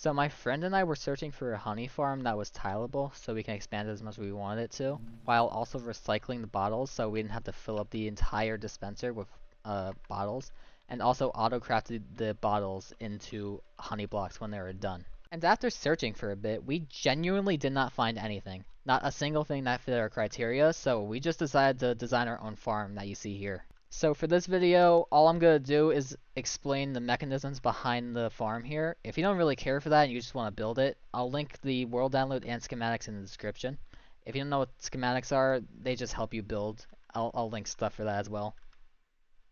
So my friend and I were searching for a honey farm that was tileable, so we can expand it as much as we wanted it to, while also recycling the bottles so we didn't have to fill up the entire dispenser with bottles, and also autocrafted the bottles into honey blocks when they were done. And after searching for a bit, we genuinely did not find anything. Not a single thing that fit our criteria, so we just decided to design our own farm that you see here. So for this video, all I'm going to do is explain the mechanisms behind the farm here. If you don't really care for that and you just want to build it, I'll link the world download and schematics in the description. If you don't know what schematics are, they just help you build. I'll link stuff for that as well.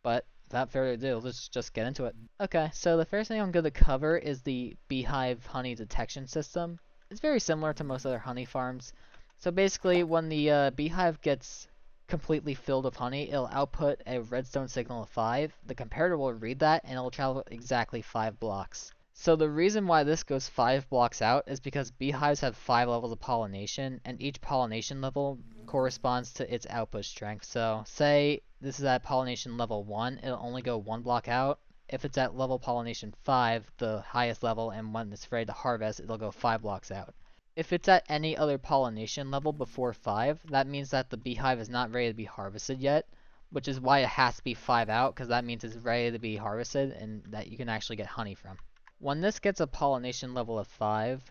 But without further ado, let's just get into it. Okay, so the first thing I'm going to cover is the Beehive honey detection system. It's very similar to most other honey farms. So basically, when the Beehive gets completely filled with honey, it'll output a redstone signal of 5. The comparator will read that, and it'll travel exactly 5 blocks. So the reason why this goes 5 blocks out is because beehives have 5 levels of pollination, and each pollination level corresponds to its output strength. So say this is at pollination level 1, it'll only go 1 block out. If it's at level pollination 5, the highest level, and when it's ready to harvest, it'll go 5 blocks out. If it's at any other pollination level before 5, that means that the beehive is not ready to be harvested yet, which is why it has to be 5 out, because that means it's ready to be harvested and that you can actually get honey from. When this gets a pollination level of 5,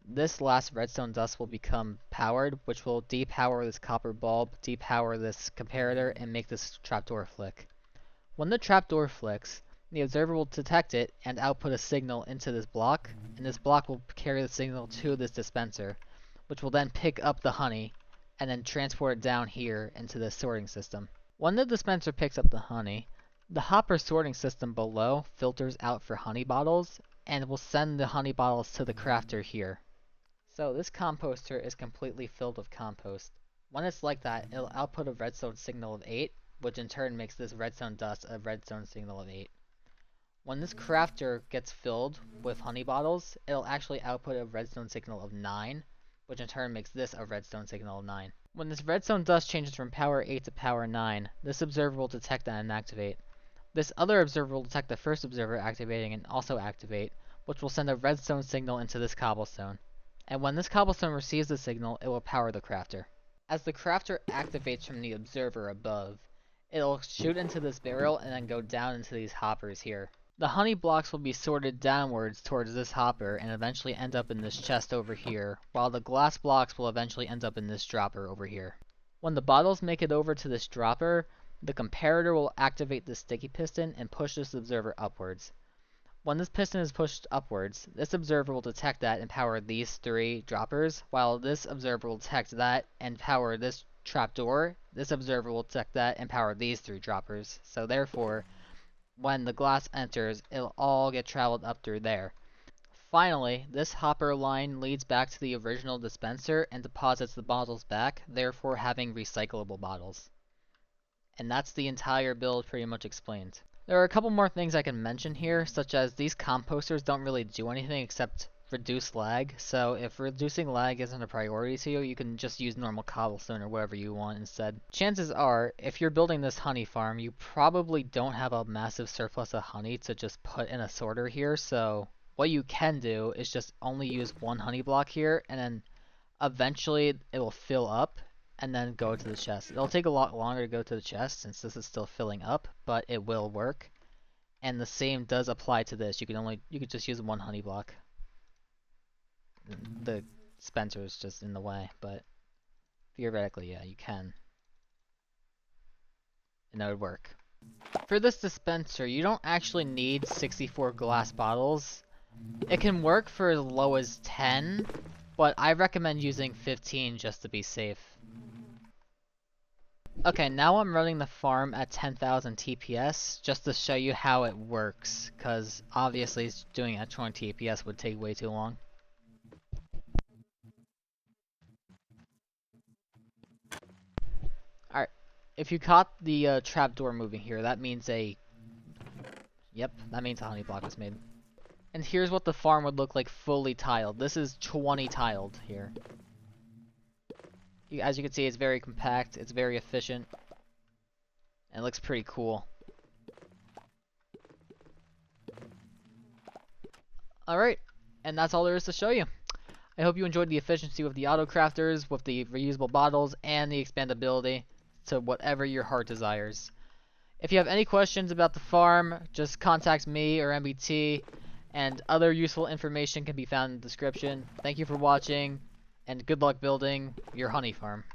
this last redstone dust will become powered, which will depower this copper bulb, depower this comparator, and make this trapdoor flick. When the trapdoor flicks, the observer will detect it and output a signal into this block, and this block will carry the signal to this dispenser, which will then pick up the honey and then transport it down here into the sorting system. When the dispenser picks up the honey, the hopper sorting system below filters out for honey bottles and will send the honey bottles to the crafter here. So this composter is completely filled with compost. When it's like that, it'll output a redstone signal of 8, which in turn makes this redstone dust a redstone signal of 8. When this crafter gets filled with honey bottles, it'll actually output a redstone signal of 9, which in turn makes this a redstone signal of 9. When this redstone dust changes from power 8 to power 9, this observer will detect that and activate. This other observer will detect the first observer activating and also activate, which will send a redstone signal into this cobblestone. And when this cobblestone receives the signal, it will power the crafter. As the crafter activates from the observer above, it'll shoot into this barrel and then go down into these hoppers here. The honey blocks will be sorted downwards towards this hopper and eventually end up in this chest over here, while the glass blocks will eventually end up in this dropper over here. When the bottles make it over to this dropper, the comparator will activate the sticky piston and push this observer upwards. When this piston is pushed upwards, this observer will detect that and power these 3 droppers, while this observer will detect that and power this trapdoor. This observer will detect that and power these 3 droppers. So therefore, when the glass enters, it'll all get traveled up through there. Finally, this hopper line leads back to the original dispenser and deposits the bottles back, therefore having recyclable bottles. And that's the entire build pretty much explained. There are a couple more things I can mention here, such as these composters don't really do anything except reduce lag, so if reducing lag isn't a priority to you, you can just use normal cobblestone or whatever you want instead. Chances are, if you're building this honey farm, you probably don't have a massive surplus of honey to just put in a sorter here, so what you can do is just only use 1 honey block here, and then eventually it will fill up and then go to the chest. It'll take a lot longer to go to the chest since this is still filling up, but it will work. And the same does apply to this. You could just use 1 honey block. The dispenser is just in the way, but theoretically, yeah, you can. And that would work. For this dispenser, you don't actually need 64 glass bottles. It can work for as low as 10, but I recommend using 15 just to be safe. Okay, now I'm running the farm at 10,000 TPS just to show you how it works, because obviously doing it at 20 TPS would take way too long. Alright, if you caught the trapdoor moving here, that means Yep, that means a honey block was made. And here's what the farm would look like fully tiled. This is 20 tiled here. As you can see, it's very compact, it's very efficient, and it looks pretty cool. Alright, And that's all there is to show you. I hope you enjoyed the efficiency with the Autocrafters, with the reusable bottles, and the expandability to whatever your heart desires. If you have any questions about the farm, just contact me or MBT, and other useful information can be found in the description. Thank you for watching, and good luck building your honey farm.